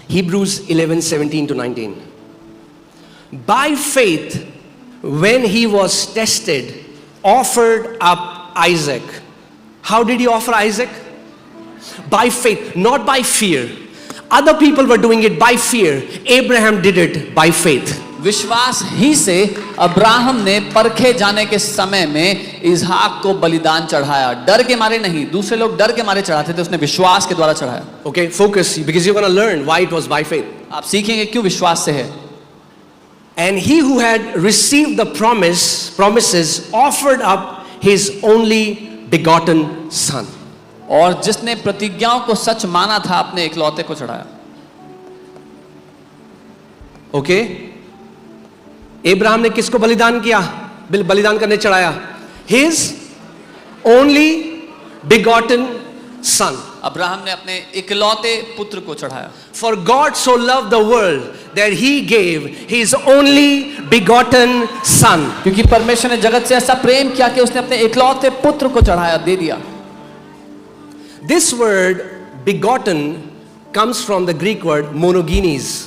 Hebrews 11:17 to 19. By faith, when he was tested, offered up Isaac. How did he offer Isaac? By faith, not by fear. Other people were doing it by fear. Abraham did it by faith. विश्वास ही से Abraham ने परखे जाने के समय में इसहाक को बलिदान चढ़ाया, डर के मारे नहीं। दूसरे लोग डर के मारे चढ़ाते थे, उसने विश्वास के द्वारा चढ़ाया। Okay, focus, because you're going to learn why it was by faith. आप सीखेंगे क्यों विश्वास से है। And he who had received the promises offered up his only begotten son. और जिसने प्रतिज्ञाओं को सच माना था, अपने इकलौते को चढ़ाया। Okay? अब्राहम ने किसको बलिदान किया? बलिदान करने चढ़ाया? His only begotten son. Abraham ने अपने इकलौते पुत्र को चढ़ाया। For God so loved the world that he gave his only begotten son. क्योंकि परमेश्वर ने जगत से ऐसा प्रेम किया कि उसने अपने इकलौते पुत्र को चढ़ाया, दे दिया। This word begotten comes from the Greek word monogenes,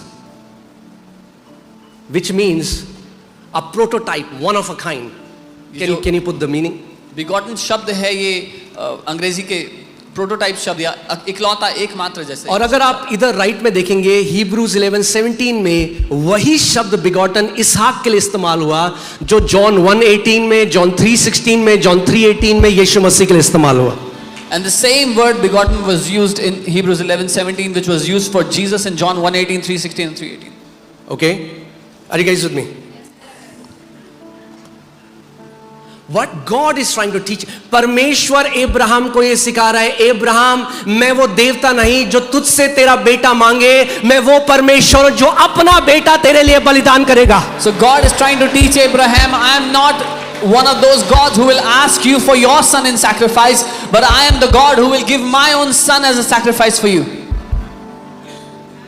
which means a prototype, one of a kind. Can you put the meaning? begotten शब्द है ये अंग्रेजी के प्रोटोटाइप शब्द या इकलौता एकमात्र जैसे। और अगर आप इधर राइट में देखेंगे Hebrews 11:17 में वही शब्द begotten इसहाक के लिए इस्तेमाल हुआ जो जॉन 1:18 में, जॉन 3:16 में, जॉन 3:18 में यीशु मसीह के लिए इस्तेमाल हुआ। And the same word begotten was used in Hebrews 11:17, which was used for Jesus in John 1:18, 3:16 and 3:18. Okay? Are you guys with me? What God is trying to teach, परमेश्वर Abraham को ये सिखा रहा है, अब्राहम मैं वो देवता नहीं जो तुझसे तेरा बेटा मांगे, मैं वो परमेश्वर जो अपना बेटा तेरे लिए बलिदान करेगा। So God is trying to teach Abraham, I am not one of those gods who will ask you for your son in sacrifice, but I am the God who will give my own son as a sacrifice for you.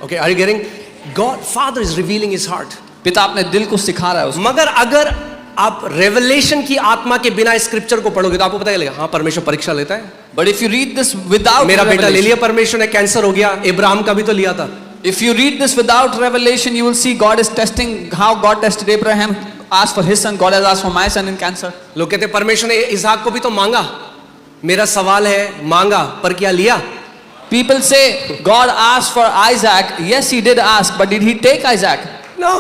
Okay, are you getting? God, Father is revealing his heart. पिता अपने दिल को सिखा रहा है उसको। मगर अगर आप रेवलेशन की आत्मा के बिना स्क्रिप्चर को पढ़ोगे तो आपको पता चलेगा हाँ परमेश्वर परीक्षा लेता है। But if you read this without मेरा बेटा ले लिया परमेश्वर ने, कैंसर हो गया, अब्राहम का भी तो लिया था। If you read this without revelation, you will see God is testing how God tested Abraham. Asked for his son, God has asked for my son in cancer. लोग कहते हैं परमेश्वर ने इसहाक को भी तो मांगा। मेरा सवाल है मांगा पर क्या लिया? People say God asked for Isaac. Yes, he did ask, but did he take Isaac? No.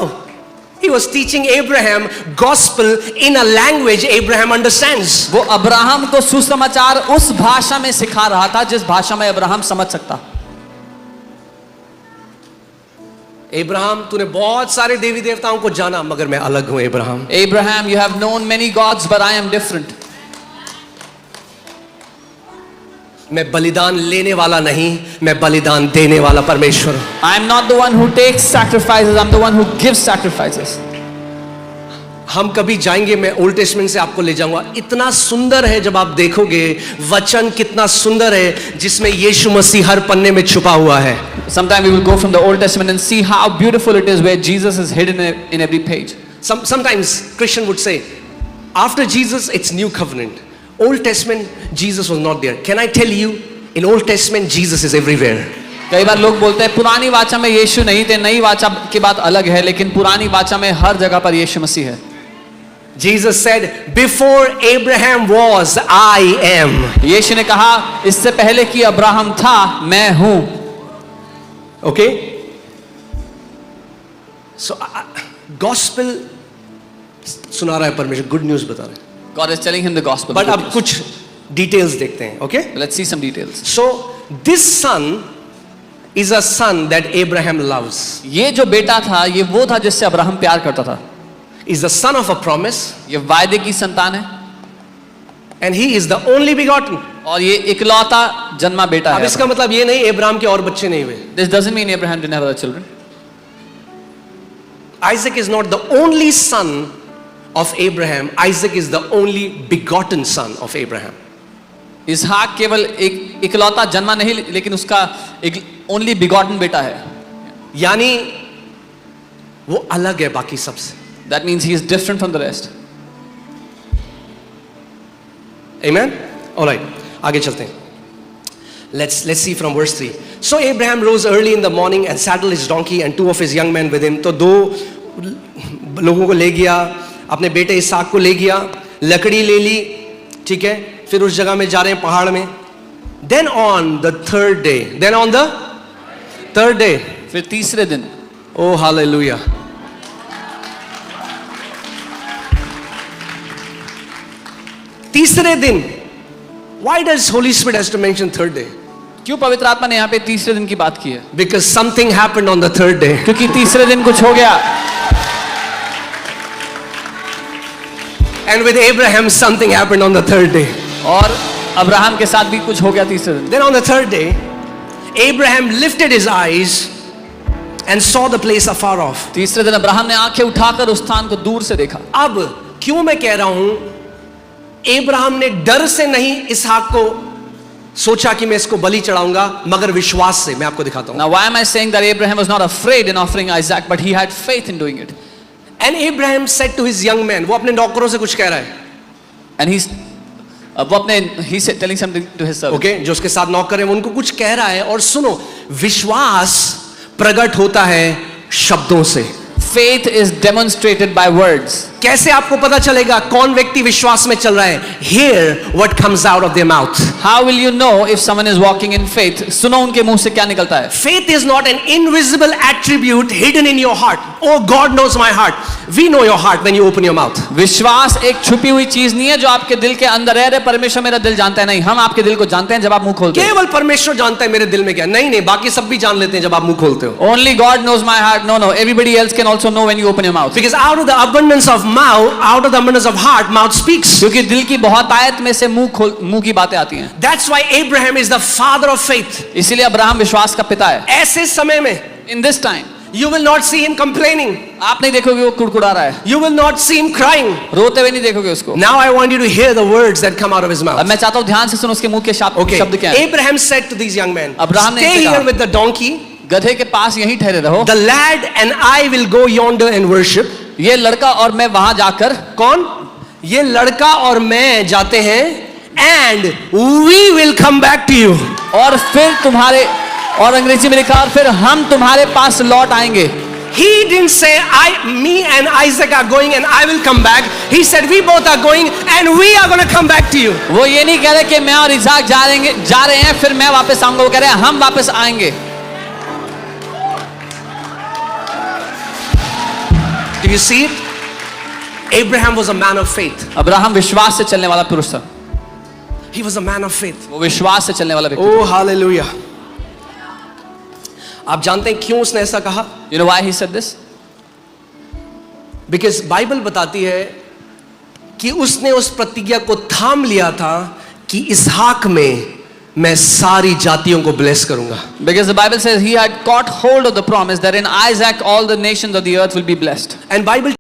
He was teaching Abraham gospel in a language Abraham understands. वो अब्राहम को सुसमाचार उस भाषा में सिखा रहा था जिस भाषा में अब्राहम समझ सकता। अब्राहम तूने बहुत सारे देवी देवताओं को जाना मगर मैं अलग हूं Abraham. Abraham, you have known many gods, but I am different. मैं बलिदान लेने वाला नहीं, मैं बलिदान देने वाला परमेश्वर हूं। I am not the one who takes sacrifices, I am the one who gives sacrifices. हम कभी जाएंगे, मैं ओल्ड टेस्टमेंट से आपको ले जाऊंगा। इतना सुंदर है जब आप देखोगे वचन कितना सुंदर है जिसमें यीशु मसीह हर पन्ने में छुपा हुआ है। Sometime we will go from the Old Testament and see how beautiful it is where Jesus is hidden in every page. Sometimes Christian would say, after Jesus it's new covenant. Old Testament Jesus was not there. Can I tell you, in Old Testament Jesus is everywhere. कई बार लोग बोलते हैं पुरानी वाचा में यीशु नहीं थे, नई वाचा की बात अलग है, लेकिन पुरानी वाचा में हर जगह पर यीशु मसीह है। Jesus said, before Abraham was, I am. यीशु ने कहा इससे पहले कि अब्राहम था मैं हूं। Okay? So gospel सुना रहा है परमेश्वर, गुड न्यूज बता रहा है। God is telling him the gospel. But अब कुछ डिटेल्स देखते हैं, okay? Let's see some details. So this son is a son that Abraham loves. ये जो बेटा था ये वो था जिससे अब्राहम प्यार करता था। Is the son of a promise. ये वायदे की संतान है। And he is the only begotten. और ये इकलौता जन्मा बेटा अब है। इसका मतलब ये नहीं अब्राहम के और बच्चे नहीं हुए। This doesn't mean Abraham didn't have other children. Isaac is not the only son of Abraham. Isaac is the only begotten son of Abraham. इसहाक केवल एक इकलौता जन्मा नहीं लेकिन उसका एक ओनली बिगॉटन बेटा है। यानी वो अलग है बाकी सबसे। That means he is different from the rest. Amen? All right, आगे चलते हैं। Let's see from verse 3. So Abraham rose early in the morning and saddled his donkey and 2 of his young men with him. तो 2 लोगों को ले गया, अपने बेटे इसहाक को ले गया, लकड़ी ले ली, ठीक है, फिर उस जगह में जा रहे हैं पहाड़ में. Then on the third day, फिर तीसरे दिन, oh hallelujah. तीसरे दिन. Why does Holy Spirit has to mention third day? क्यों पवित्र आत्मा ने यहाँ पे तीसरे दिन की बात की है? Because something happened on the third day. क्योंकि तीसरे दिन कुछ हो गया. And with Abraham something happened on the third day. और अब्राहम के साथ भी कुछ हो गया तीसरे दिन. Then on the third day, Abraham lifted his eyes and saw the place afar off. तीसरे दिन अब्राहम ने आंखें उठाकर उस स्थान को दूर से देखा. अब क्यों मैं कह रहा हूं, अब्राहम ने डर से नहीं इसहाक को सोचा कि मैं इसको बलि चढ़ाऊंगा, मगर विश्वास से. मैं आपको दिखाता हूं. Now why am I saying that Abraham was not afraid in offering Isaac, but he had faith in doing it? And Abraham said to his young men, वो अपने नौकरों से कुछ कह रहा है. And वो अपने he said telling something to his servant. Okay, जो उसके साथ नौकर हैं, वो उनको कुछ कह रहा है. और सुनो, विश्वास प्रकट होता है शब्दों से. Faith is demonstrated by words. कैसे आपको पता चलेगा कौन व्यक्ति विश्वास में चल रहा है? Hear what comes out of their mouth. How will you know if someone is walking in faith? सुनो उनके मुंह से क्या निकलता है. Faith is not an invisible attribute hidden in your heart. Oh, God knows my heart. We know your heart when you open your mouth. विश्वास एक छुपी हुई चीज नहीं है जो आपके दिल के अंदर है. अरे परमेश्वर मेरा दिल जानता है. नहीं, हम आपके दिल को जानते हैं जब आप मुंह खोलते हो. केवल परमेश्वर जानता है मेरे दिल में क्या. नहीं, बाकी सब भी जान लेते हैं जब आप मुंह खोलते हो. Only God knows my heart. No, everybody else can also know when you open your mouth. Because out of the abundance of heart, mouth speaks. क्योंकि दिल की बहुत आयत में से मुंह की बातें आती हैं. That's why Abraham is the father of faith. इसीलिए अब्राहम विश्वास का पिता है. ऐसे समय में In this time, you will not see him complaining. आप नहीं देखोगे वो कुड़कुड़ा रहा है. You will not see him crying. रोते हुए नहीं देखोगे उसको. Now I want you to hear the words that come out of his mouth. अब मैं चाहता हूँ ध्यान से सुनो उसके मुंह के शब्द क्या हैं. Abraham said to these young men, Abraham ने stay इनसे here कहा, with the donkey. गधे के पास यहीं ठहरे रहो. The lad and I will go yonder and worship. ये लड़का और मैं वहां जाकर. कौन? ये लड़का और मैं जाते हैं. And we will come back to you. और फिर तुम्हारे, और अंग्रेजी में लिखा, और फिर हम तुम्हारे पास लौट आएंगे. He didn't say me and Isaac are going and I will come back. He said we both are going and we are going to come back to you. वो ये नहीं कह रहे कि मैं और इसाक जा रहे हैं फिर मैं वापस आऊंगा. वो कह रहे हैं हम वापस आएंगे. Do you see it? Abraham was a man of faith. Abraham विश्वास से चलने वाला पुरुष था. He was a man of faith. वो विश्वास से चलने वाला व्यक्ति. Oh hallelujah. आप जानते हैं क्यों उसने ऐसा कहा? You know why he said this? Because Bible बताती है कि उसने उस प्रतिज्ञा को थाम लिया था कि इसहाक में मैं सारी जातियों को ब्लेस करूंगा. Because the Bible says he had caught hold of the promise that in Isaac all the nations of the earth will be blessed. And Bible